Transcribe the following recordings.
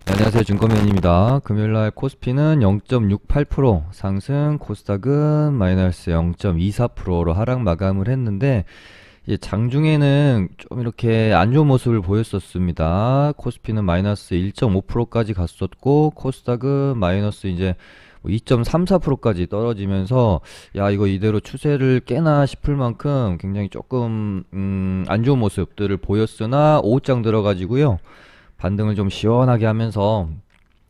네, 안녕하세요. 증권맨입니다. 금요일날 코스피는 0.68% 상승, 코스닥은 마이너스 0.24%로 하락 마감을 했는데, 이제 장중에는 좀 이렇게 안 좋은 모습을 보였었습니다. 코스피는 마이너스 1.5%까지 갔었고, 코스닥은 마이너스 이제 2.34%까지 떨어지면서, 야, 이거 이대로 추세를 깨나 싶을 만큼 굉장히 조금, 안 좋은 모습들을 보였으나, 오후장 들어가지고요. 반등을 좀 시원하게 하면서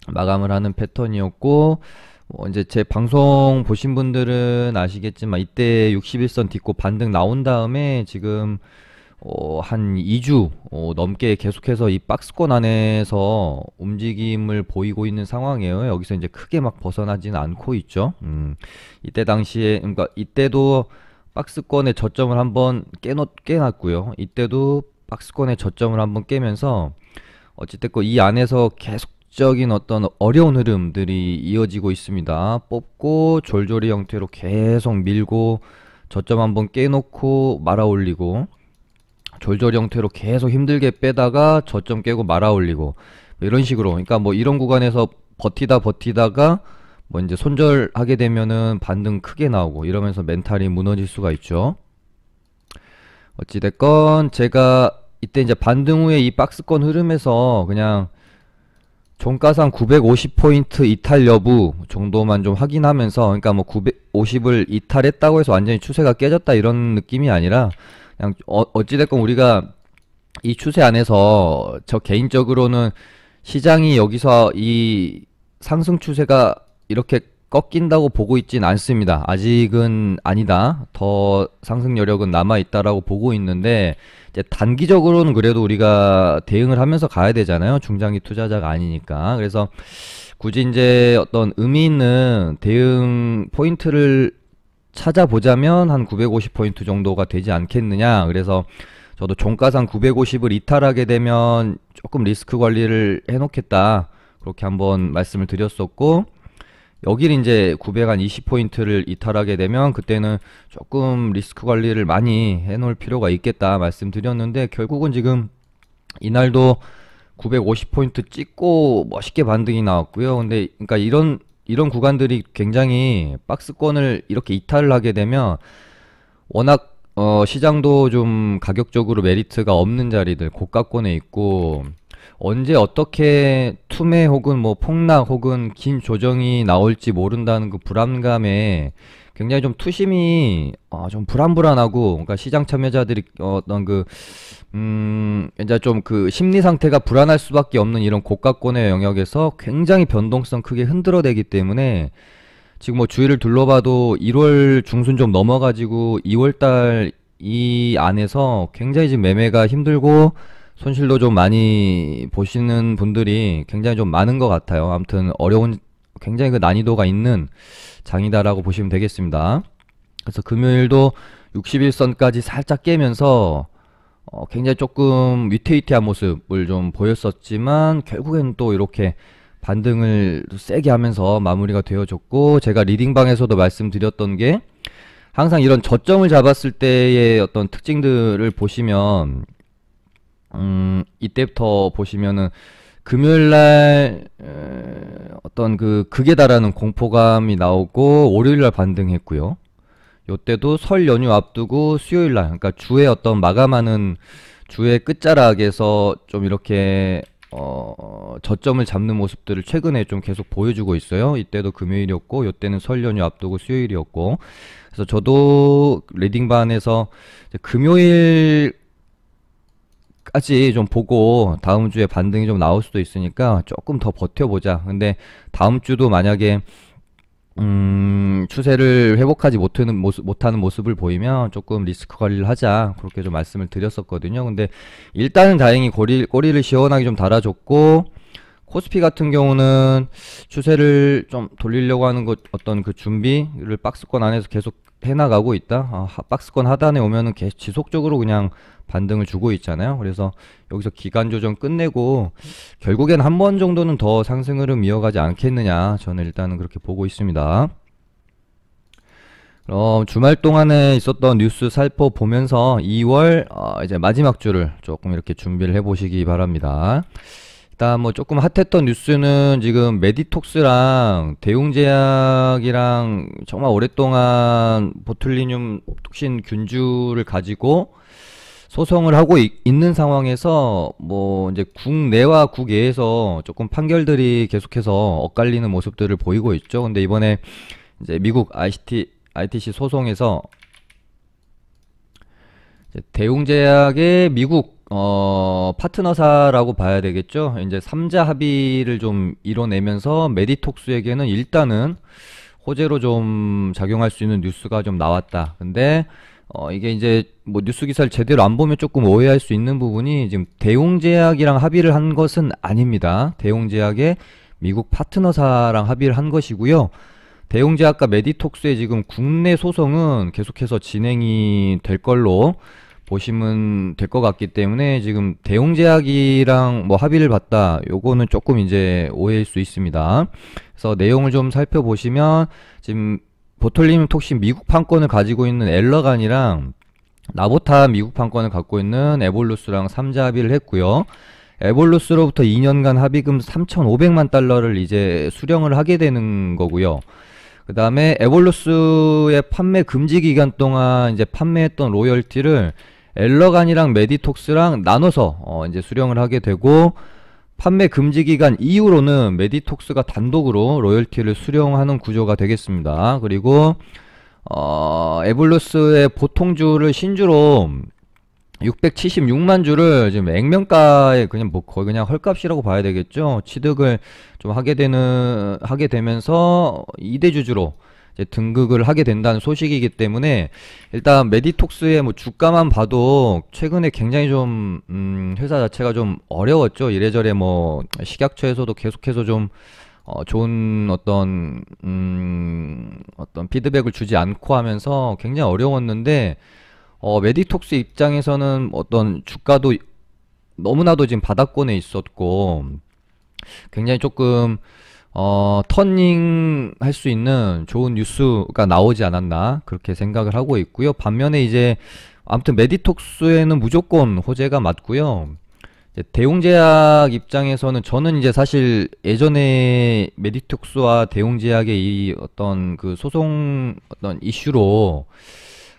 마감을 하는 패턴이었고, 이제 제 방송 보신 분들은 아시겠지만 이때 61선 딛고 반등 나온 다음에 지금 한 2주 넘게 계속해서 이 박스권 안에서 움직임을 보이고 있는 상황이에요. 여기서 이제 크게 막 벗어나지는 않고 있죠. 이때 당시에, 그러니까 이때도 박스권의 저점을 한번 깨놨고요. 이때도 박스권의 저점을 한번 깨면서 어찌됐건 이 안에서 계속적인 어떤 어려운 흐름들이 이어지고 있습니다. 뽑고 졸졸이 형태로 계속 밀고 저점 한번 깨놓고 말아 올리고, 졸졸이 형태로 계속 힘들게 빼다가 저점 깨고 말아 올리고, 뭐 이런 식으로. 그러니까 뭐 이런 구간에서 버티다가 뭐 이제 손절하게 되면은 반등 크게 나오고 이러면서 멘탈이 무너질 수가 있죠. 어찌됐건 제가 이때 이제 반등 후에 이 박스권 흐름에서 그냥 종가상 950포인트 이탈 여부 정도만 좀 확인하면서, 그러니까 뭐 950을 이탈했다고 해서 완전히 추세가 깨졌다 이런 느낌이 아니라, 그냥 어찌됐건 우리가 이 추세 안에서 저 개인적으로는 시장이 여기서 이 상승 추세가 이렇게 꺾인다고 보고 있진 않습니다. 아직은 아니다. 더 상승 여력은 남아 있다라고 보고 있는데, 이제 단기적으로는 그래도 우리가 대응을 하면서 가야 되잖아요. 중장기 투자자가 아니니까. 그래서 굳이 이제 어떤 의미 있는 대응 포인트를 찾아보자면 한 950포인트 정도가 되지 않겠느냐. 그래서 저도 종가상 950을 이탈하게 되면 조금 리스크 관리를 해놓겠다, 그렇게 한번 말씀을 드렸었고, 여기를 이제 920포인트를 이탈하게 되면 그때는 조금 리스크 관리를 많이 해놓을 필요가 있겠다 말씀드렸는데, 결국은 지금 이날도 950포인트 찍고 멋있게 반등이 나왔고요. 근데 그러니까 이런 구간들이 굉장히 박스권을 이렇게 이탈을 하게 되면 워낙 시장도 좀 가격적으로 메리트가 없는 자리들 고가권에 있고, 언제 어떻게 투매 혹은 뭐 폭락 혹은 긴 조정이 나올지 모른다는 그 불안감에 굉장히 좀 투심이 좀 불안불안하고, 그러니까 시장 참여자들이 어떤 그 이제 좀 그 심리 상태가 불안할 수밖에 없는 이런 고가권의 영역에서 굉장히 변동성 크게 흔들어대기 때문에, 지금 뭐 주위를 둘러봐도 1월 중순 좀 넘어가지고 2월달 이 안에서 굉장히 지금 매매가 힘들고 손실도 좀 많이 보시는 분들이 굉장히 좀 많은 것 같아요. 아무튼 어려운, 굉장히 그 난이도가 있는 장이다라고 보시면 되겠습니다. 그래서 금요일도 61선까지 살짝 깨면서 굉장히 조금 위태위태한 모습을 좀 보였었지만, 결국엔 또 이렇게 반등을 세게 하면서 마무리가 되어졌고, 제가 리딩방에서도 말씀드렸던 게, 항상 이런 저점을 잡았을 때의 어떤 특징들을 보시면, 이때부터 보시면은 금요일날 어떤 그 극에 달하는 공포감이 나오고 월요일날 반등했고요. 요때도 설 연휴 앞두고 수요일날, 그러니까 주의 어떤 마감하는 주의 끝자락에서 좀 이렇게 저점을 잡는 모습들을 최근에 좀 계속 보여주고 있어요. 이때도 금요일이었고, 요때는 설 연휴 앞두고 수요일이었고. 그래서 저도 리딩반에서 금요일 까지 좀 보고 다음 주에 반등이 좀 나올 수도 있으니까 조금 더 버텨보자. 근데 다음 주도 만약에 추세를 회복하지 못하는 모습을 보이면 조금 리스크 관리를 하자, 그렇게 좀 말씀을 드렸었거든요. 근데 일단은 다행히 꼬리를 시원하게 좀 달아줬고, 코스피 같은 경우는 추세를 좀 돌리려고 하는 것, 어떤 그 준비를 박스권 안에서 계속 해나가고 있다. 박스권 하단에 오면은 계속 지속적으로 그냥 반등을 주고 있잖아요. 그래서 여기서 기간 조정 끝내고 결국엔 한 번 정도는 더 상승 흐름 이어가지 않겠느냐, 저는 일단은 그렇게 보고 있습니다. 주말 동안에 있었던 뉴스 살펴보면서 2월 이제 마지막 주를 조금 이렇게 준비를 해보시기 바랍니다. 일단 뭐 조금 핫했던 뉴스는 지금 메디톡스랑 대웅제약이랑 정말 오랫동안 보툴리늄 톡신 균주를 가지고 소송을 하고 있는 상황에서 뭐 이제 국내와 국외에서 조금 판결들이 계속해서 엇갈리는 모습들을 보이고 있죠. 근데 이번에 이제 미국 ITC 소송에서 이제 대웅제약의 미국 파트너사라고 봐야 되겠죠. 이제 3자 합의를 좀 이뤄내면서 메디톡스에게는 일단은 호재로 좀 작용할 수 있는 뉴스가 좀 나왔다. 근데 이게 이제 뭐 뉴스 기사를 제대로 안 보면 조금 오해할 수 있는 부분이 지금 대웅제약이랑 합의를 한 것은 아닙니다. 대웅제약의 미국 파트너사랑 합의를 한 것이고요. 대웅제약과 메디톡스의 지금 국내 소송은 계속해서 진행이 될 걸로 보시면 될 것 같기 때문에 지금 대웅제약이랑 뭐 합의를 봤다. 요거는 조금 이제 오해일 수 있습니다. 그래서 내용을 좀 살펴보시면 지금 보툴리늄 톡신 미국 판권을 가지고 있는 엘러간이랑 나보타 미국 판권을 갖고 있는 에볼루스랑 3자 합의를 했고요. 에볼루스로부터 2년간 합의금 3,500만 달러를 이제 수령을 하게 되는 거고요. 그 다음에 에볼루스의 판매 금지 기간 동안 이제 판매했던 로열티를 엘러간이랑 메디톡스랑 나눠서 이제 수령을 하게 되고, 판매 금지 기간 이후로는 메디톡스가 단독으로 로열티를 수령하는 구조가 되겠습니다. 그리고 에볼루스의 보통주를 신주로 676만 주를 지금 액면가에 그냥 뭐 거의 그냥 헐값이라고 봐야 되겠죠. 취득을 좀 하게 되면서 2대 주주로 이제 등극을 하게 된다는 소식이기 때문에 일단 메디톡스의 뭐 주가만 봐도 최근에 굉장히 좀 회사 자체가 좀 어려웠죠. 이래저래 뭐 식약처에서도 계속해서 좀 좋은 어떤 피드백을 주지 않고 하면서 굉장히 어려웠는데, 메디톡스 입장에서는 어떤 주가도 너무나도 지금 바닥권에 있었고 굉장히 조금 터닝 할 수 있는 좋은 뉴스가 나오지 않았나 그렇게 생각을 하고 있고요. 반면에 이제 아무튼 메디톡스에는 무조건 호재가 맞고요. 이제 대웅제약 입장에서는 저는 이제 사실 예전에 메디톡스와 대웅제약의 이 어떤 그 소송 어떤 이슈로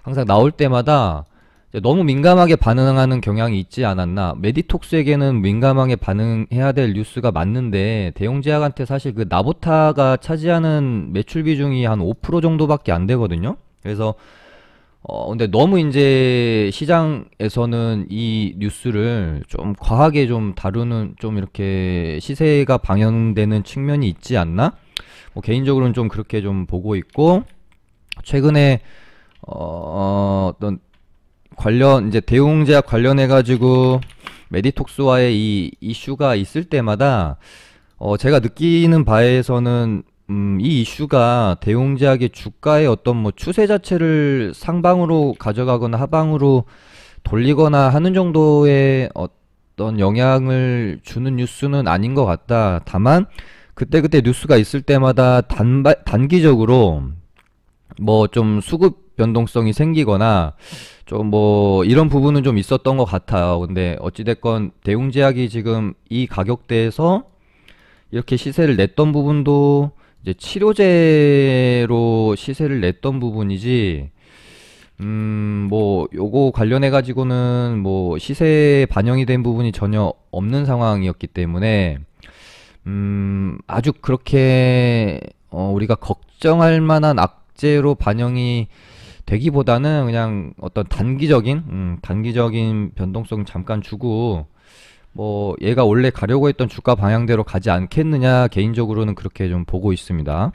항상 나올 때마다 이제 너무 민감하게 반응하는 경향이 있지 않았나. 메디톡스에게는 민감하게 반응해야 될 뉴스가 맞는데 대웅제약한테 사실 그 나보타가 차지하는 매출 비중이 한 5% 정도밖에 안 되거든요. 그래서 근데 너무 이제 시장에서는 이 뉴스를 좀 과하게 좀 다루는, 좀 이렇게 시세가 방영되는 측면이 있지 않나? 뭐 개인적으로는 좀 그렇게 좀 보고 있고, 최근에 어떤 이제 대웅제약 관련해가지고 메디톡스와의 이 이슈가 있을 때마다 제가 느끼는 바에서는 이 이슈가 대웅제약의 주가의 어떤 뭐 추세 자체를 상방으로 가져가거나 하방으로 돌리거나 하는 정도의 어떤 영향을 주는 뉴스는 아닌 것 같다. 다만 그때그때 뉴스가 있을 때마다 단기적으로 뭐 좀 수급 변동성이 생기거나 좀 뭐 이런 부분은 좀 있었던 것 같아요. 근데 어찌됐건 대웅제약이 지금 이 가격대에서 이렇게 시세를 냈던 부분도 이제 치료제로 시세를 냈던 부분이지, 뭐 요거 관련해 가지고는 뭐 시세에 반영이 된 부분이 전혀 없는 상황이었기 때문에 아주 그렇게 우리가 걱정할 만한 악재로 반영이 되기보다는 그냥 어떤 단기적인 변동성 잠깐 주고 뭐 얘가 원래 가려고 했던 주가 방향대로 가지 않겠느냐, 개인적으로는 그렇게 좀 보고 있습니다.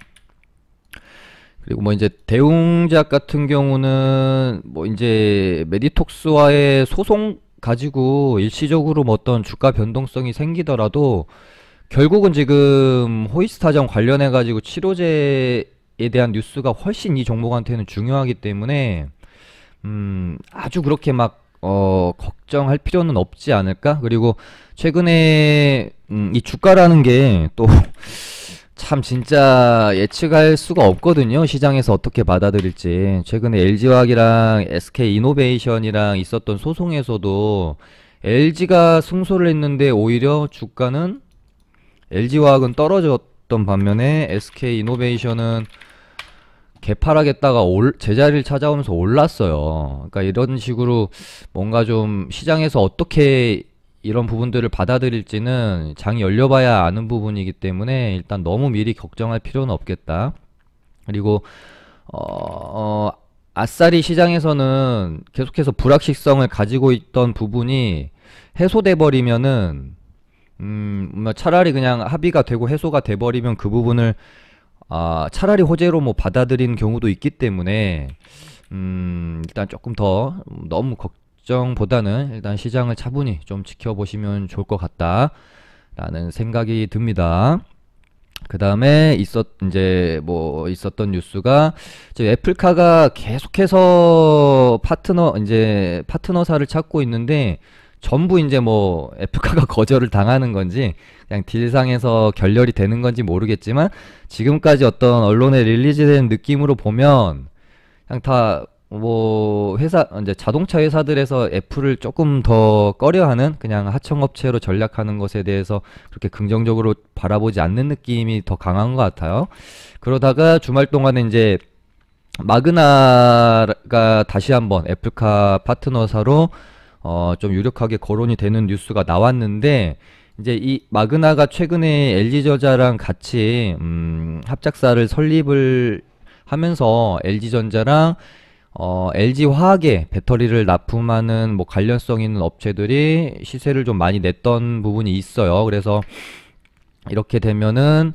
그리고 뭐 이제 대웅제약 같은 경우는 뭐 이제 메디톡스와의 소송 가지고 일시적으로 뭐 어떤 주가 변동성이 생기더라도 결국은 지금 호이스타전 관련해 가지고 치료제에 대한 뉴스가 훨씬 이 종목한테는 중요하기 때문에 아주 그렇게 막 걱정할 필요는 없지 않을까? 그리고 최근에 이 주가라는 게 또 참 진짜 예측할 수가 없거든요. 시장에서 어떻게 받아들일지. 최근에 LG화학이랑 SK이노베이션이랑 있었던 소송에서도 LG가 승소를 했는데 오히려 주가는 LG화학은 떨어졌던 반면에 SK이노베이션은 개파락했다가 제자리를 찾아오면서 올랐어요. 그러니까 이런 식으로 뭔가 좀 시장에서 어떻게 이런 부분들을 받아들일지는 장이 열려봐야 아는 부분이기 때문에 일단 너무 미리 걱정할 필요는 없겠다. 그리고 아싸리 시장에서는 계속해서 불확실성을 가지고 있던 부분이 해소돼 버리면은 뭐 차라리 그냥 합의가 되고 해소가 돼 버리면 그 부분을 차라리 호재로 뭐 받아들이는 경우도 있기 때문에 일단 조금 더 너무 걱정보다는 일단 시장을 차분히 좀 지켜보시면 좋을 것 같다라는 생각이 듭니다. 그 다음에 이제 뭐 있었던 뉴스가 이제 애플카가 계속해서 파트너사를 찾고 있는데 전부 이제 뭐 애플카가 거절을 당하는 건지 그냥 딜상에서 결렬이 되는 건지 모르겠지만 지금까지 어떤 언론에 릴리즈된 느낌으로 보면 그냥 다 뭐 이제 자동차 회사들에서 애플을 조금 더 꺼려하는 그냥 하청업체로 전략하는 것에 대해서 그렇게 긍정적으로 바라보지 않는 느낌이 더 강한 것 같아요. 그러다가 주말 동안에 이제 마그나가 다시 한번 애플카 파트너사로 좀 유력하게 거론이 되는 뉴스가 나왔는데 이제 이 마그나가 최근에 LG전자랑 같이 합작사를 설립을 하면서 LG전자랑 LG화학에 배터리를 납품하는 뭐 관련성 있는 업체들이 시세를 좀 많이 냈던 부분이 있어요. 그래서 이렇게 되면은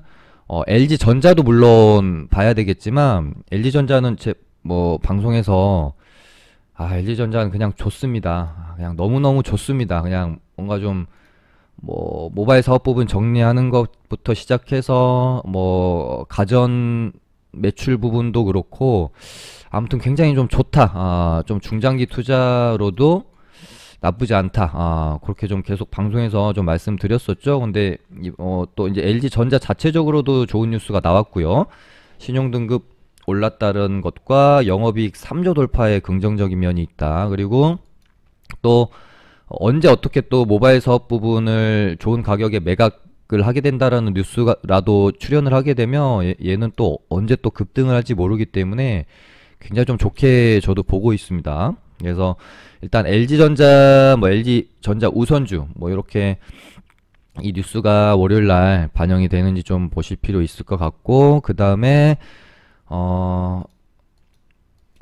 LG전자도 물론 봐야 되겠지만 LG전자는 뭐 방송에서 LG전자는 그냥 좋습니다. 그냥 너무너무 좋습니다. 그냥 뭔가 좀 뭐 모바일 사업 부분 정리하는 것부터 시작해서 뭐 가전 매출 부분도 그렇고 아무튼 굉장히 좀 좋다. 좀 중장기 투자로도 나쁘지 않다. 그렇게 좀 계속 방송에서 좀 말씀드렸었죠. 근데 또 이제 LG전자 자체적으로도 좋은 뉴스가 나왔고요. 신용등급 올랐다는 것과 영업이익 3조 돌파의 긍정적인 면이 있다. 그리고 또 언제 어떻게 또 모바일 사업 부분을 좋은 가격에 매각을 하게 된다라는 뉴스라도 출연을 하게 되면 얘는 또 언제 또 급등을 할지 모르기 때문에 굉장히 좀 좋게 저도 보고 있습니다. 그래서 일단 LG전자, 뭐 LG전자 우선주 뭐 이렇게 이 뉴스가 월요일날 반영이 되는지 좀 보실 필요 있을 것 같고, 그 다음에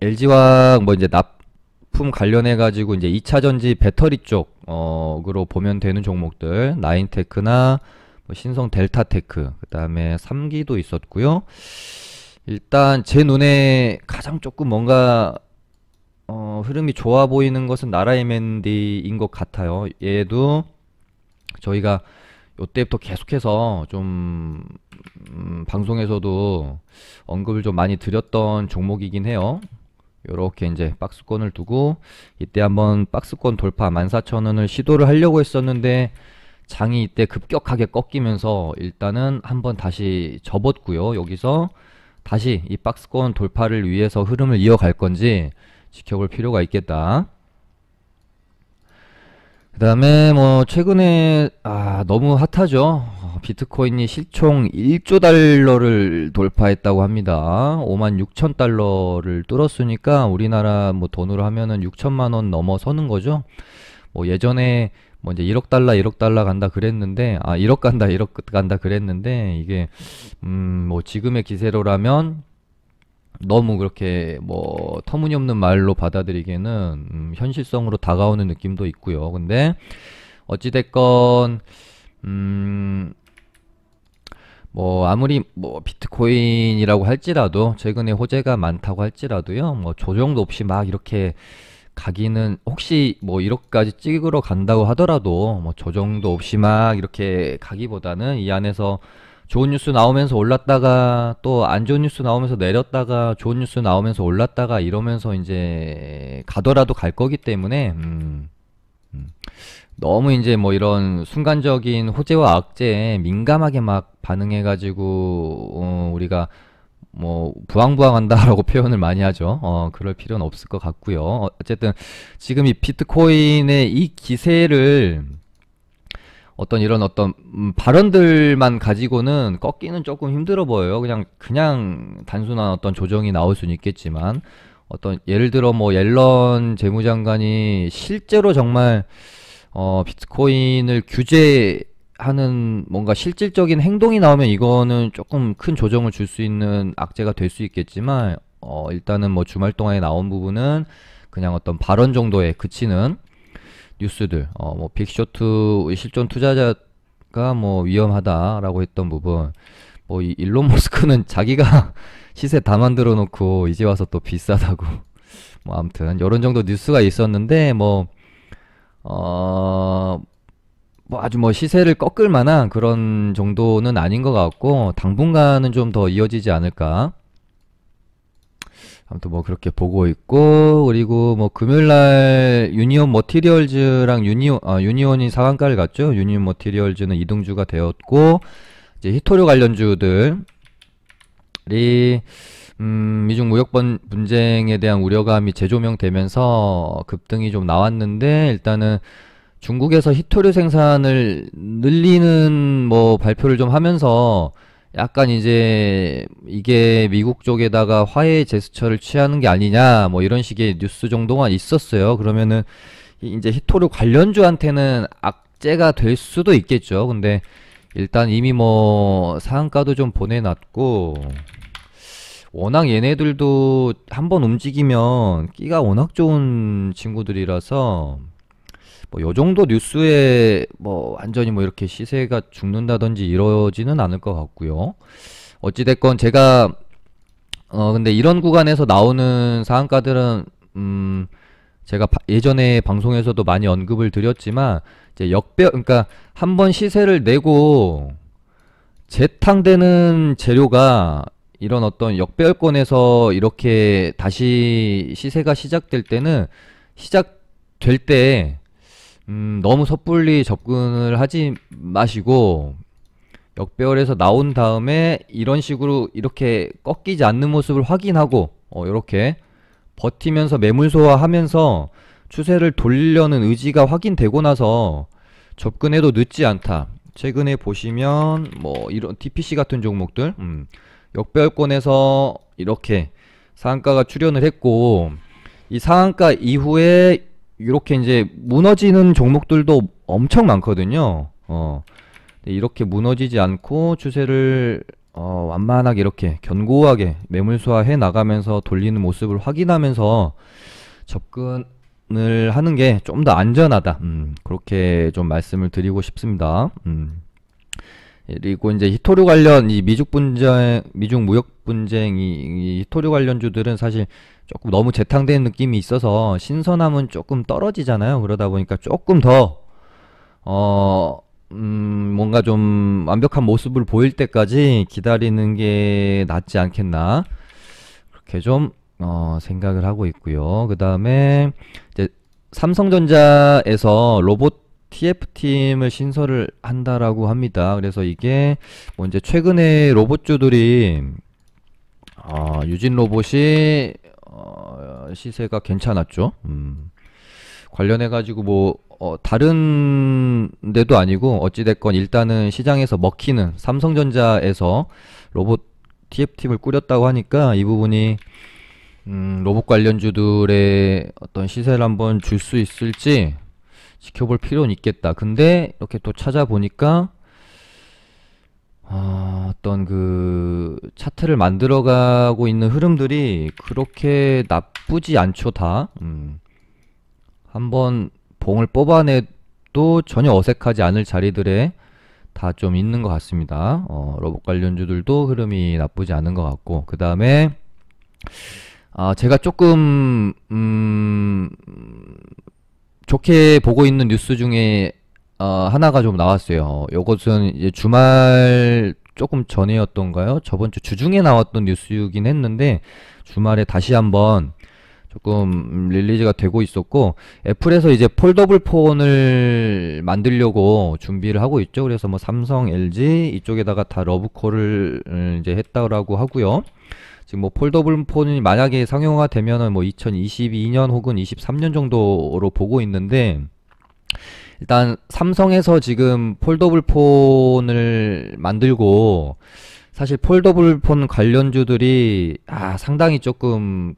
LG화학 뭐 이제 납품 관련해 가지고 이제 2차전지 배터리 쪽으로 보면 되는 종목들 나인테크나 뭐 신성 델타테크, 그 다음에 3기도 있었고요. 일단 제 눈에 가장 조금 뭔가 흐름이 좋아 보이는 것은 나라이멘디인 것 같아요. 얘도 저희가 요때부터 계속해서 좀 방송에서도 언급을 좀 많이 드렸던 종목이긴 해요. 요렇게 이제 박스권을 두고 이때 한번 박스권 돌파 14,000원을 시도를 하려고 했었는데 장이 이때 급격하게 꺾이면서 일단은 한번 다시 접었고요. 여기서 다시 이 박스권 돌파를 위해서 흐름을 이어갈 건지 지켜볼 필요가 있겠다. 그 다음에 뭐 최근에 너무 핫하죠. 비트코인이 실총 1조 달러를 돌파했다고 합니다. 56,000달러를 뚫었으니까 우리나라 뭐 돈으로 하면은 6천만 원 넘어서는 거죠. 뭐 예전에 뭐 이제 1억 달러 간다 그랬는데 1억 간다 그랬는데 이게 뭐 지금의 기세로라면 너무 그렇게 뭐 터무니없는 말로 받아들이기에는 현실성으로 다가오는 느낌도 있고요. 근데 어찌됐건 뭐 아무리 뭐 비트코인이라고 할지라도 최근에 호재가 많다고 할지라도요, 뭐 조정도 없이 막 이렇게 가기는, 혹시 뭐 1억까지 찍으러 간다고 하더라도 뭐 조정도 없이 막 이렇게 가기보다는 이 안에서 좋은 뉴스 나오면서 올랐다가 또 안 좋은 뉴스 나오면서 내렸다가 좋은 뉴스 나오면서 올랐다가 이러면서 이제 가더라도 갈 거기 때문에 너무 이제 뭐 이런 순간적인 호재와 악재에 민감하게 막 반응해가지고 우리가 뭐 부황부황한다라고 표현을 많이 하죠. 그럴 필요는 없을 것 같고요. 어쨌든 지금 이 비트코인의 이 기세를 어떤 이런 어떤 발언들만 가지고는 꺾기는 조금 힘들어 보여요. 그냥 단순한 어떤 조정이 나올 수는 있겠지만 어떤 예를 들어 뭐 옐런 재무장관이 실제로 정말 비트코인을 규제하는 뭔가 실질적인 행동이 나오면 이거는 조금 큰 조정을 줄 수 있는 악재가 될 수 있겠지만 일단은 뭐 주말 동안에 나온 부분은 그냥 어떤 발언 정도에 그치는 뉴스들, 뭐 빅쇼트 실존 투자자가 뭐 위험하다라고 했던 부분, 뭐 이 일론 머스크는 자기가 시세 다 만들어 놓고 이제 와서 또 비싸다고, 뭐 아무튼 요런 정도 뉴스가 있었는데 뭐 아주 뭐 시세를 꺾을 만한 그런 정도는 아닌 것 같고 당분간은 좀 더 이어지지 않을까. 아무튼 뭐 그렇게 보고 있고, 그리고 뭐 금요일날 유니온 머티리얼즈랑 유니온이 상한가를 갔죠. 유니온 머티리얼즈는 이등주가 되었고, 이제 히토류 관련주들이 미중 무역 분쟁에 대한 우려감이 재조명되면서 급등이 좀 나왔는데, 일단은 중국에서 히토류 생산을 늘리는 뭐 발표를 좀 하면서 약간 이제 이게 미국 쪽에다가 화해 제스처를 취하는 게 아니냐 뭐 이런 식의 뉴스 정도가 있었어요. 그러면은 이제 히토류 관련주한테는 악재가 될 수도 있겠죠. 근데 일단 이미 뭐 상한가도 좀 보내놨고, 워낙 얘네들도 한번 움직이면 끼가 워낙 좋은 친구들이라서 뭐 요 정도 뉴스에 뭐 완전히 뭐 이렇게 시세가 죽는다든지 이러지는 않을 것 같고요. 어찌됐건 제가 근데 이런 구간에서 나오는 상한가들은 제가 예전에 방송에서도 많이 언급을 드렸지만 이제 그러니까 한번 시세를 내고 재탕되는 재료가 이런 어떤 역배열권에서 이렇게 다시 시세가 시작될 때는 시작될 때 너무 섣불리 접근을 하지 마시고 역배열에서 나온 다음에 이런 식으로 이렇게 꺾이지 않는 모습을 확인하고 이렇게 버티면서 매물 소화하면서 추세를 돌리려는 의지가 확인되고 나서 접근해도 늦지 않다. 최근에 보시면 뭐 이런 TPC 같은 종목들 역배열권에서 이렇게 상한가가 출현을 했고, 이 상한가 이후에 이렇게 이제 무너지는 종목들도 엄청 많거든요. 이렇게 무너지지 않고 추세를 완만하게 이렇게 견고하게 매물 소화해 나가면서 돌리는 모습을 확인하면서 접근을 하는 게 좀 더 안전하다. 그렇게 좀 말씀을 드리고 싶습니다. 그리고 이제 히토류 관련 이 미중 무역 분쟁 이 히토류 관련주들은 사실 조금 너무 재탕된 느낌이 있어서 신선함은 조금 떨어지잖아요. 그러다 보니까 조금 더 뭔가 좀 완벽한 모습을 보일 때까지 기다리는 게 낫지 않겠나, 그렇게 좀 생각을 하고 있고요. 그 다음에 이제 삼성전자에서 로봇 TF팀을 신설을 한다라고 합니다. 그래서 이게 뭐 이제 최근에 로봇주들이 유진 로봇이 시세가 괜찮았죠. 관련해 가지고 뭐 다른 데도 아니고 어찌됐건 일단은 시장에서 먹히는 삼성전자에서 로봇 TF팀을 꾸렸다고 하니까 이 부분이 로봇 관련주들의 어떤 시세를 한번 줄 수 있을지 지켜볼 필요는 있겠다. 근데 이렇게 또 찾아보니까 어떤 그 차트를 만들어가고 있는 흐름들이 그렇게 나쁘지 않죠. 다 한번 봉을 뽑아내도 전혀 어색하지 않을 자리들에 다 좀 있는 것 같습니다. 로봇 관련주들도 흐름이 나쁘지 않은 것 같고, 그 다음에 제가 조금 좋게 보고 있는 뉴스 중에 하나가 좀 나왔어요. 요것은 이제 주말 조금 전이었던가요? 저번 주 주중에 나왔던 뉴스이긴 했는데 주말에 다시 한번 조금 릴리즈가 되고 있었고, 애플에서 이제 폴더블 폰을 만들려고 준비를 하고 있죠. 그래서 뭐 삼성, LG 이쪽에다가 다 러브콜을 이제 했다라고 하고요. 지금 뭐 폴더블 폰이 만약에 상용화 되면은 뭐 2022년 혹은 23년 정도로 보고 있는데, 일단 삼성에서 지금 폴더블 폰을 만들고 사실 폴더블 폰 관련주들이 상당히 조금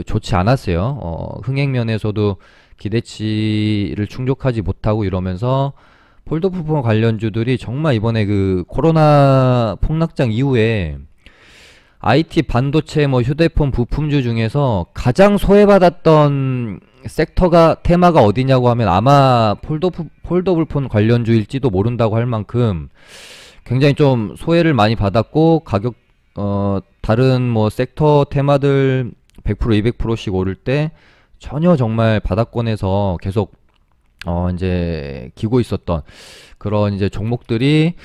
좋지 않았어요. 흥행 면에서도 기대치를 충족하지 못하고 이러면서 폴더블 폰 관련주들이 정말 이번에 코로나 폭락장 이후에 IT 반도체 뭐 휴대폰 부품주 중에서 가장 소외받았던 테마가 어디냐고 하면 아마 폴더블 폰 관련주일지도 모른다고 할 만큼 굉장히 좀 소외를 많이 받았고 다른 뭐 섹터 테마들 100% 200%씩 오를 때 전혀 정말 바닥권에서 계속 이제 기고 있었던 그런 이제 종목들이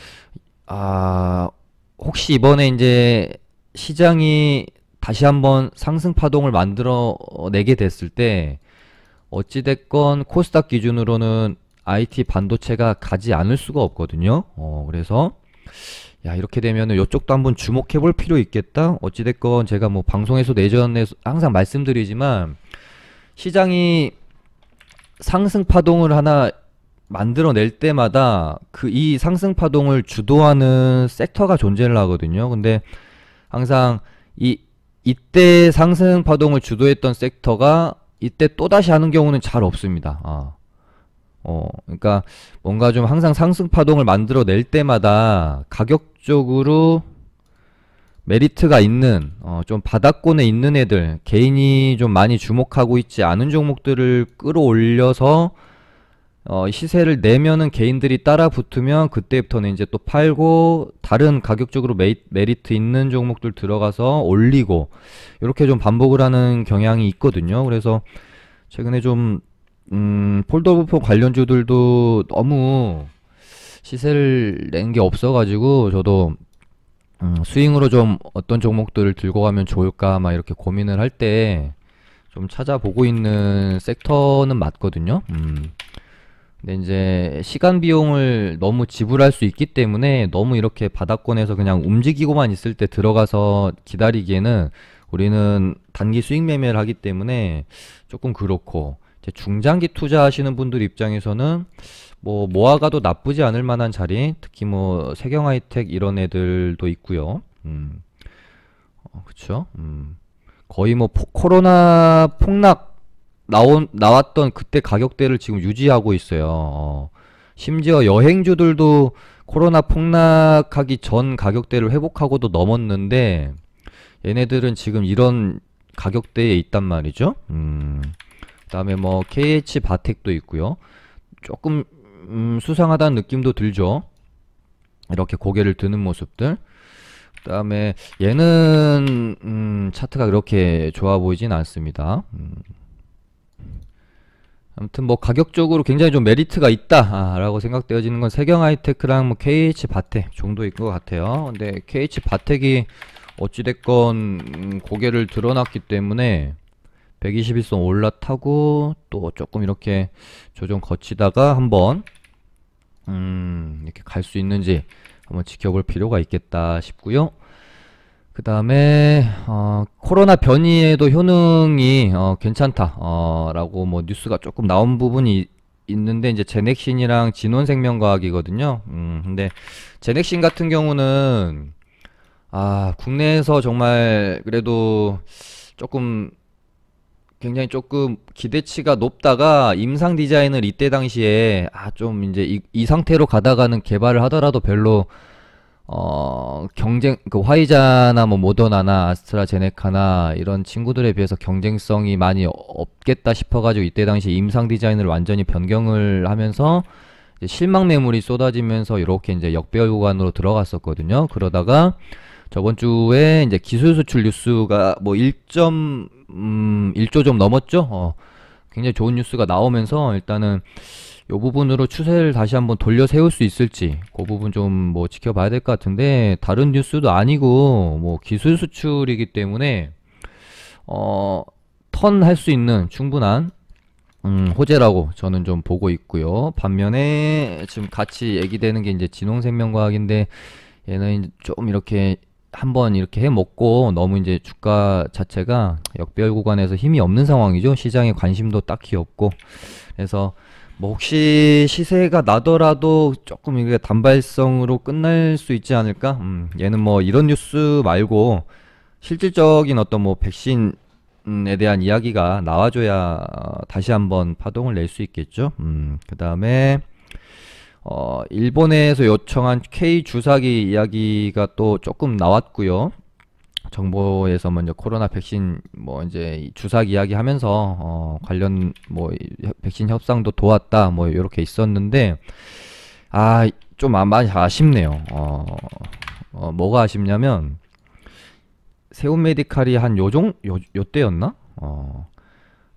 혹시 이번에 이제 시장이 다시 한번 상승 파동을 만들어 내게 됐을 때 어찌됐건 코스닥 기준으로는 IT 반도체가 가지 않을 수가 없거든요. 그래서 이렇게 되면은 이쪽도 한번 주목해 볼 필요 있겠다. 어찌됐건 제가 뭐 방송에서도 예전에 항상 말씀드리지만 시장이 상승 파동을 하나 만들어낼 때마다 이 상승 파동을 주도하는 섹터가 존재를 하거든요. 근데 항상 이때 상승 파동을 주도했던 섹터가 이때 또다시 하는 경우는 잘 없습니다. 그러니까 뭔가 좀 항상 상승 파동을 만들어낼 때마다 가격적으로 메리트가 있는 좀 바닥권에 있는 애들, 개인이 좀 많이 주목하고 있지 않은 종목들을 끌어올려서 시세를 내면은 개인들이 따라 붙으면 그때부터는 이제 또 팔고 다른 가격적으로 메리트 있는 종목들 들어가서 올리고 이렇게 좀 반복을 하는 경향이 있거든요. 그래서 최근에 좀 폴더블폰 관련주들도 너무 시세를 낸 게 없어가지고 저도 스윙으로 좀 어떤 종목들을 들고 가면 좋을까 막 이렇게 고민을 할 때 좀 찾아보고 있는 섹터는 맞거든요. 근데 이제 시간 비용을 너무 지불할 수 있기 때문에 너무 이렇게 바닥권에서 그냥 움직이고만 있을 때 들어가서 기다리기에는 우리는 단기 수익 매매를 하기 때문에 조금 그렇고, 이제 중장기 투자하시는 분들 입장에서는 뭐 모아가도 나쁘지 않을 만한 자리, 특히 뭐 세경하이텍 이런 애들도 있고요. 그쵸? 거의 뭐 코로나 폭락 나왔던 그때 가격대를 지금 유지하고 있어요. 심지어 여행주들도 코로나 폭락하기 전 가격대를 회복하고도 넘었는데 얘네들은 지금 이런 가격대에 있단 말이죠. 그다음에 뭐 KH 바텍도 있고요. 조금 수상하다는 느낌도 들죠. 이렇게 고개를 드는 모습들. 그다음에 얘는 차트가 그렇게 좋아 보이진 않습니다. 아무튼 뭐 가격적으로 굉장히 좀 메리트가 있다 라고 생각되어지는 건 세경하이테크랑 뭐 KH 바텍 정도일 것 같아요. 근데 KH 바텍이 어찌됐건 고개를 드러났기 때문에 121선 올라타고 또 조금 이렇게 조정 거치다가 한번 이렇게 갈 수 있는지 한번 지켜볼 필요가 있겠다 싶고요. 그 다음에 코로나 변이에도 효능이 괜찮다 라고 뭐 뉴스가 조금 나온 부분이 있는데, 이제 제넥신이랑 진원생명과학이거든요. 근데 제넥신 같은 경우는 국내에서 정말 그래도 조금 굉장히 조금 기대치가 높다가 임상 디자인을 이때 당시에 좀 이제 이 상태로 가다가는 개발을 하더라도 별로 화이자나 뭐 모더나나 아스트라제네카나 이런 친구들에 비해서 경쟁성이 많이 없겠다 싶어가지고 이때 당시 임상 디자인을 완전히 변경을 하면서 이제 실망 매물이 쏟아지면서 이렇게 이제 역배열 구간으로 들어갔었거든요. 그러다가 저번 주에 이제 기술 수출 뉴스가 뭐 1조 좀 넘었죠. 굉장히 좋은 뉴스가 나오면서 일단은 이 부분으로 추세를 다시 한번 돌려 세울 수 있을지 그 부분 좀 뭐 지켜봐야 될 것 같은데, 다른 뉴스도 아니고 뭐 기술 수출이기 때문에 턴 할 수 있는 충분한 호재라고 저는 좀 보고 있고요. 반면에 지금 같이 얘기되는 게 이제 진홍생명과학인데, 얘는 좀 이렇게 한번 이렇게 해먹고 너무 이제 주가 자체가 역배열 구간에서 힘이 없는 상황이죠. 시장에 관심도 딱히 없고. 그래서 뭐 혹시 시세가 나더라도 조금 이게 단발성으로 끝날 수 있지 않을까? 얘는 뭐 이런 뉴스 말고 실질적인 어떤 뭐 백신에 대한 이야기가 나와줘야 다시 한번 파동을 낼 수 있겠죠. 그 다음에 일본에서 요청한 K 주사기 이야기가 또 조금 나왔고요. 정보에서 먼저 코로나 백신 뭐 이제 이 주사기 이야기 하면서 관련 뭐 백신 협상도 도왔다 뭐 이렇게 있었는데 좀 많이 아쉽네요. 뭐가 아쉽냐면 세운 메디칼이 한 요때였나?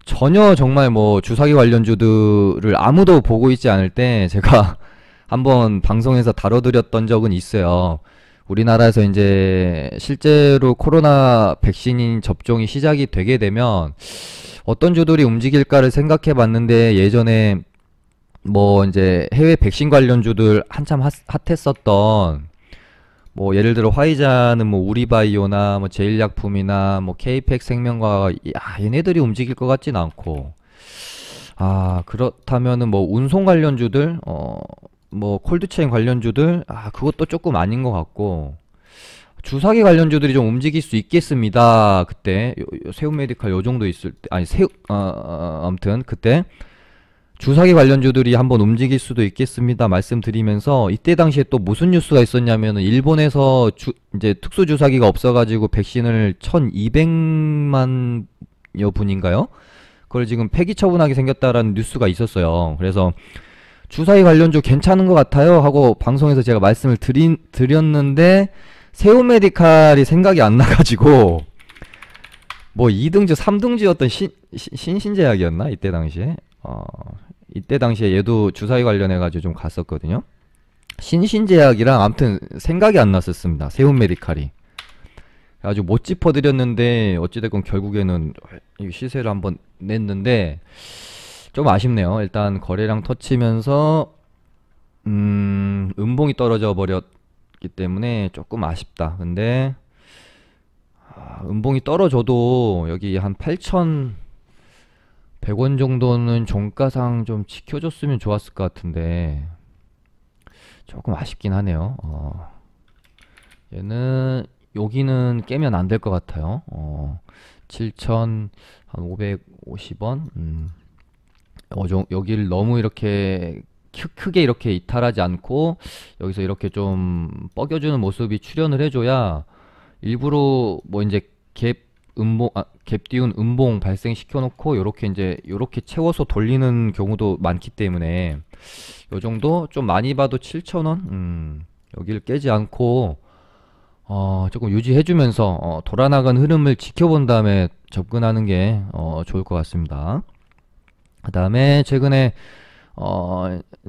전혀 정말 뭐 주사기 관련주들을 아무도 보고 있지 않을 때 제가 한번 방송에서 다뤄드렸던 적은 있어요. 우리나라에서 이제 실제로 코로나 백신 접종이 시작이 되게 되면 어떤 주들이 움직일까를 생각해 봤는데 예전에 뭐 이제 해외 백신 관련주들 한참 핫했었던 뭐 예를 들어 화이자는 뭐 우리바이오나 뭐 제일약품이나 뭐 케이팩 생명과학 얘네들이 움직일 것 같진 않고 그렇다면은 뭐 운송 관련주들 뭐 콜드체인 관련주들 그것도 조금 아닌 것 같고 주사기 관련주들이 좀 움직일 수 있겠습니다. 그때 세운 메디칼 요 정도 있을 때 아무튼 그때 주사기 관련주들이 한번 움직일 수도 있겠습니다 말씀드리면서 이때 당시에 또 무슨 뉴스가 있었냐면은 일본에서 이제 특수 주사기가 없어가지고 백신을 1200만여 분인가요? 그걸 지금 폐기 처분하게 생겼다라는 뉴스가 있었어요. 그래서 주사기 관련주 괜찮은 것 같아요 하고 방송에서 제가 말씀을 드렸는데 세운 메디칼이 생각이 안 나가지고 뭐 2등주 3등주였던 신신제약이었나 이때 당시에 이때 당시에 얘도 주사위 관련해가지고 좀 갔었거든요. 신신제약이랑 아무튼 생각이 안 났었습니다. 세운 메디칼이. 아주 못 짚어드렸는데 어찌됐건 결국에는 시세를 한번 냈는데 좀 아쉽네요. 일단 거래량 터치면서 음봉이 떨어져 버렸기 때문에 조금 아쉽다. 근데 음봉이 떨어져도 여기 한 8,100원 정도는 종가상 좀 지켜줬으면 좋았을 것 같은데 조금 아쉽긴 하네요. 얘는 여기는 깨면 안 될 것 같아요. 7,550원. 여기를 너무 이렇게 크게 이렇게 이탈하지 않고 여기서 이렇게 좀 뻐겨주는 모습이 출현을 해줘야 일부러 뭐 이제 갭 띄운 음봉 발생시켜 놓고 요렇게 이제 요렇게 채워서 돌리는 경우도 많기 때문에 요 정도 좀 많이 봐도 7,000원 여기를 깨지 않고 조금 유지해주면서 돌아나간 흐름을 지켜본 다음에 접근하는 게 좋을 것 같습니다. 그 다음에 최근에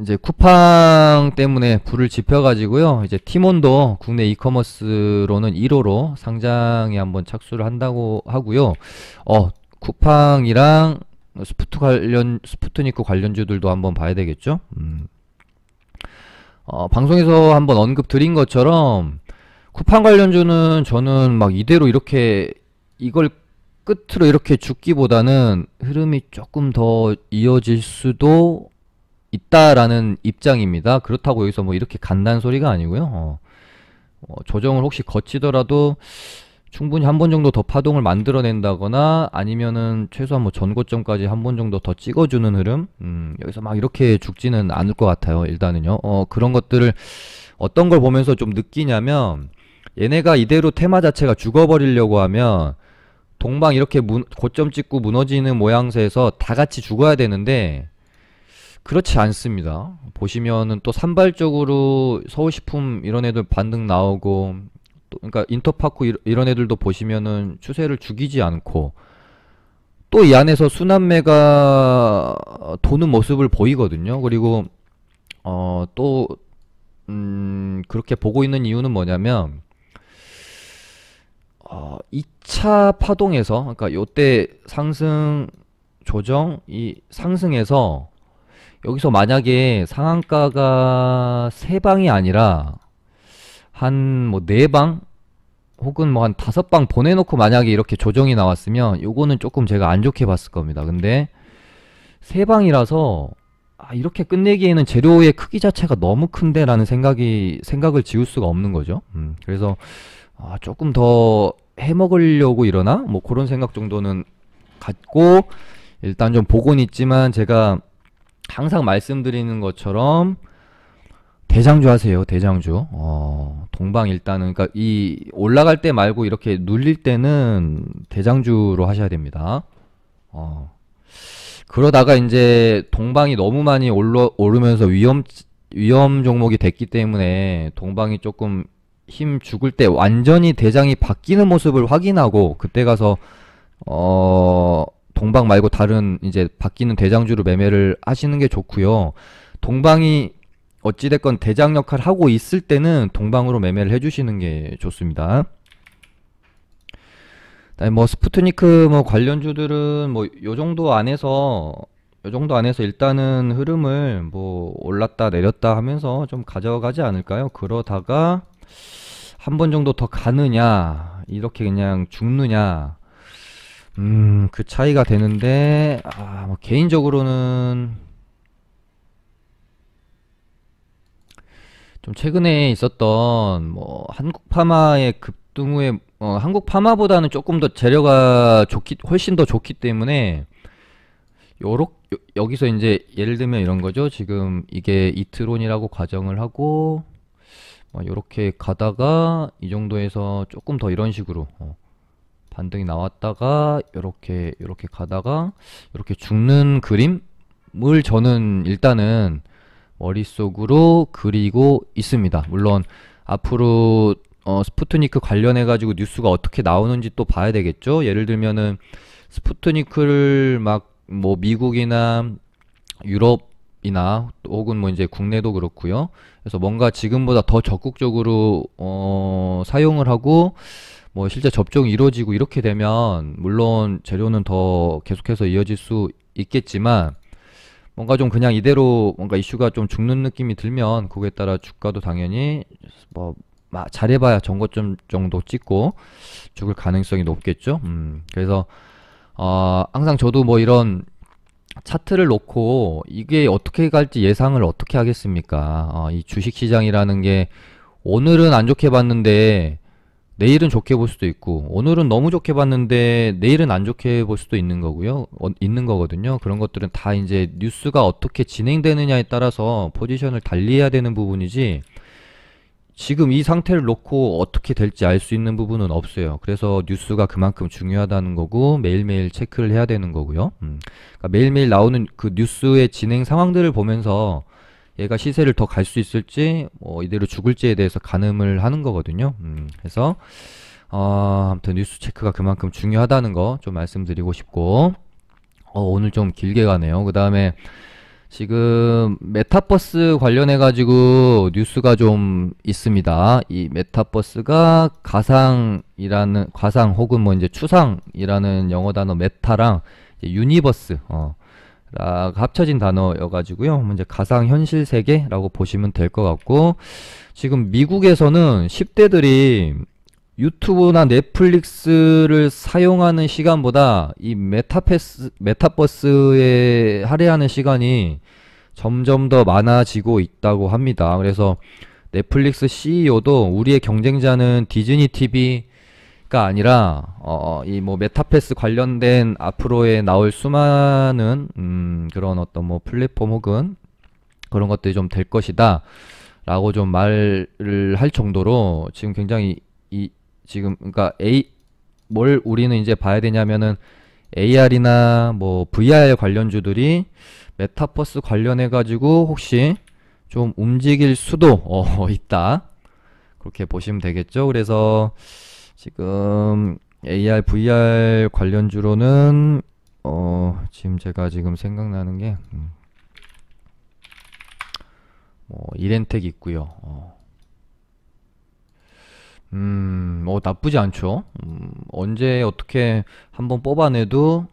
이제 쿠팡 때문에 불을 지펴가지고요. 이제 티몬도 국내 이커머스로는 1호로 상장에 한번 착수를 한다고 하고요. 쿠팡이랑 스푸트니크 관련주들도 한번 봐야 되겠죠. 방송에서 한번 언급 드린 것처럼 쿠팡 관련주는 저는 막 이대로 이렇게 이걸 끝으로 이렇게 죽기보다는 흐름이 조금 더 이어질 수도 있다라는 입장입니다. 그렇다고 여기서 뭐 이렇게 간다는 소리가 아니고요. 조정을 혹시 거치더라도 충분히 한 번 정도 더 파동을 만들어낸다거나 아니면은 최소한 뭐 전고점까지 한 번 정도 더 찍어주는 흐름 여기서 막 이렇게 죽지는 않을 것 같아요. 일단은요. 그런 것들을 어떤 걸 보면서 좀 느끼냐면 얘네가 이대로 테마 자체가 죽어버리려고 하면 동방 이렇게 고점 찍고 무너지는 모양새에서 다 같이 죽어야 되는데 그렇지 않습니다. 보시면은 또 산발적으로 서울식품 이런 애들 반등 나오고 또 그러니까 인터파크 이런 애들도 보시면은 추세를 죽이지 않고 또 이 안에서 순환매가 도는 모습을 보이거든요. 그리고 또 그렇게 보고 있는 이유는 뭐냐면 2차 파동에서 그러니까 요때 상승 조정 이 상승에서 여기서 만약에 상한가가 3방이 아니라 한 뭐 4방 혹은 뭐 한 5방 보내놓고 만약에 이렇게 조정이 나왔으면 요거는 조금 제가 안 좋게 봤을 겁니다. 근데 3방이라서 이렇게 끝내기에는 재료의 크기 자체가 너무 큰데라는 생각을 지울 수가 없는 거죠. 그래서 조금 더 해먹으려고 이러나? 뭐 그런 생각 정도는 갖고 일단 좀 보고는 있지만 제가 항상 말씀드리는 것처럼 대장주 하세요. 대장주. 동방 일단은 그러니까 이 올라갈 때 말고 이렇게 눌릴 때는 대장주로 하셔야 됩니다. 그러다가 이제 동방이 너무 많이 오르면서 위험 종목이 됐기 때문에 동방이 조금 힘 죽을 때 완전히 대장이 바뀌는 모습을 확인하고 그때 가서 동방 말고 다른 이제 바뀌는 대장주로 매매를 하시는 게 좋고요. 동방이 어찌됐건 대장 역할을 하고 있을 때는 동방으로 매매를 해주시는 게 좋습니다. 그다음에 뭐 스푸트니크 뭐 관련주들은 뭐 요 정도 안에서 일단은 흐름을 뭐 올랐다 내렸다 하면서 좀 가져가지 않을까요? 그러다가 한 번 정도 더 가느냐 이렇게 그냥 죽느냐 그 차이가 되는데 뭐 개인적으로는 좀 최근에 있었던 뭐 한국파마의 급등 후에 한국파마보다는 조금 더 재료가 훨씬 더 좋기 때문에 여기서 이제 예를 들면 이런 거죠. 지금 이게 이트론이라고 가정을 하고 요렇게 가다가 이 정도에서 조금 더 이런 식으로 반등이 나왔다가 요렇게 가다가 요렇게 죽는 그림을 저는 일단은 머릿속으로 그리고 있습니다. 물론 앞으로 스푸트니크 관련해 가지고 뉴스가 어떻게 나오는지 또 봐야 되겠죠. 예를 들면은 스푸트니크를 막 뭐 미국이나 유럽이나 혹은 뭐 이제 국내도 그렇고요. 그래서 뭔가 지금보다 더 적극적으로 사용을 하고 뭐 실제 접종이 이루어지고 이렇게 되면 물론 재료는 더 계속해서 이어질 수 있겠지만 뭔가 좀 그냥 이대로 뭔가 이슈가 좀 죽는 느낌이 들면 그거에 따라 주가도 당연히 뭐 잘해봐야 전고점 정도 찍고 죽을 가능성이 높겠죠. 그래서 항상 저도 뭐 이런 차트를 놓고 이게 어떻게 갈지 예상을 어떻게 하겠습니까? 이 주식시장이라는 게 오늘은 안 좋게 봤는데 내일은 좋게 볼 수도 있고 오늘은 너무 좋게 봤는데 내일은 안 좋게 볼 수도 있는 거고요. 있는 거거든요. 그런 것들은 다 이제 뉴스가 어떻게 진행되느냐에 따라서 포지션을 달리해야 되는 부분이지 지금 이 상태를 놓고 어떻게 될지 알 수 있는 부분은 없어요. 그래서 뉴스가 그만큼 중요하다는 거고 매일매일 체크를 해야 되는 거고요. 그러니까 매일매일 나오는 그 뉴스의 진행 상황들을 보면서 얘가 시세를 더 갈 수 있을지 뭐 이대로 죽을지에 대해서 가늠을 하는 거거든요. 그래서 아무튼 뉴스 체크가 그만큼 중요하다는 거 좀 말씀드리고 싶고 오늘 좀 길게 가네요. 그 다음에 지금 메타버스 관련해 가지고 뉴스가 좀 있습니다. 이 메타버스가 가상 혹은 뭐 이제 추상이라는 영어 단어 메타랑 유니버스 합쳐진 단어여 가지고요. 이제 가상 현실 세계라고 보시면 될 것 같고 지금 미국에서는 10대들이 유튜브나 넷플릭스를 사용하는 시간보다 이 메타버스에 할애하는 시간이 점점 더 많아지고 있다고 합니다. 그래서 넷플릭스 CEO도 우리의 경쟁자는 디즈니 TV가 아니라 이 뭐 메타버스 관련된 앞으로에 나올 수많은 그런 어떤 뭐 플랫폼 혹은 그런 것들이 좀 될 것이다 라고 좀 말을 할 정도로 지금 굉장히 지금 그러니까 뭘 우리는 이제 봐야 되냐면은 AR이나 뭐 VR 관련주들이 메타버스 관련해 가지고 혹시 좀 움직일 수도 있다. 그렇게 보시면 되겠죠. 그래서 지금 AR, VR 관련주로는 지금 제가 지금 생각나는 게 뭐 이렌텍 있고요. 뭐 나쁘지 않죠. 언제 어떻게 한번 뽑아내도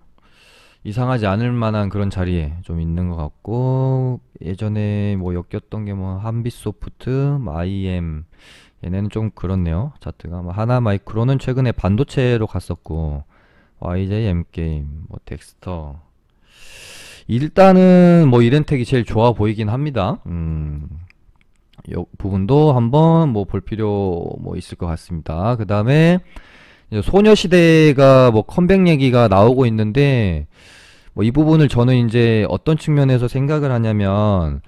이상하지 않을 만한 그런 자리에 좀 있는 것 같고 예전에 뭐 엮였던 게 뭐 한빛소프트, IM 얘네는 좀 그렇네요. 차트가 뭐 하나마이크로는 최근에 반도체로 갔었고 YJ, M게임, 뭐 덱스터 일단은 뭐 이렌텍이 제일 좋아 보이긴 합니다. 요 부분도 한번 뭐 볼 필요 뭐 있을 것 같습니다. 그 다음에 소녀시대가 뭐 컴백 얘기가 나오고 있는데 뭐 이 부분을 저는 이제 어떤 측면에서 생각을 하냐면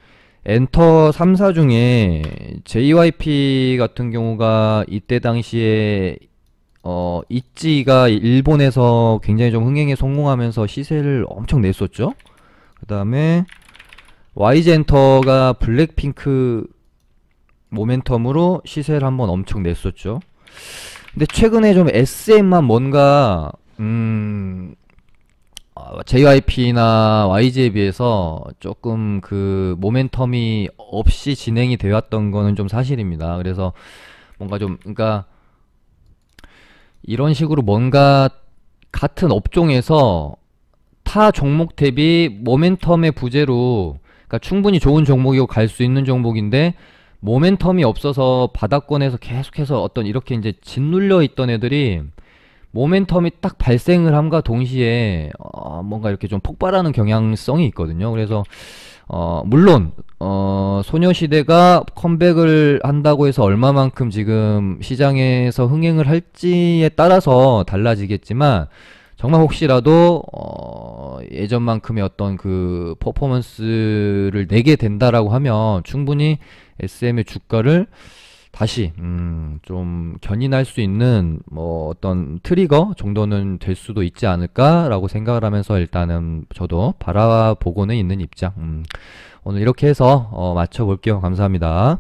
엔터 3사 중에 JYP 같은 경우가 이때 당시에 있지가 일본에서 굉장히 좀 흥행에 성공하면서 시세를 엄청 냈었죠. 그 다음에 YG 엔터가 블랙핑크 모멘텀으로 시세를 한번 엄청 냈었죠. 근데 최근에 좀 SM만 뭔가 JYP나 YG에 비해서 조금 그 모멘텀이 없이 진행이 되었던 거는 좀 사실입니다. 그래서 뭔가 좀 그러니까 이런 식으로 뭔가 같은 업종에서 타 종목 대비 모멘텀의 부재로 그러니까 충분히 좋은 종목이고 갈 수 있는 종목인데 모멘텀이 없어서 바닥권에서 계속해서 어떤 이렇게 이제 짓눌려 있던 애들이 모멘텀이 딱 발생을 함과 동시에 뭔가 이렇게 좀 폭발하는 경향성이 있거든요. 그래서 물론 소녀시대가 컴백을 한다고 해서 얼마만큼 지금 시장에서 흥행을 할지에 따라서 달라지겠지만 정말 혹시라도 예전만큼의 어떤 그 퍼포먼스를 내게 된다라고 하면 충분히 SM의 주가를 다시 좀 견인할 수 있는 뭐 어떤 트리거 정도는 될 수도 있지 않을까라고 생각을 하면서 일단은 저도 바라보고는 있는 입장. 오늘 이렇게 해서 맞춰볼게요. 감사합니다.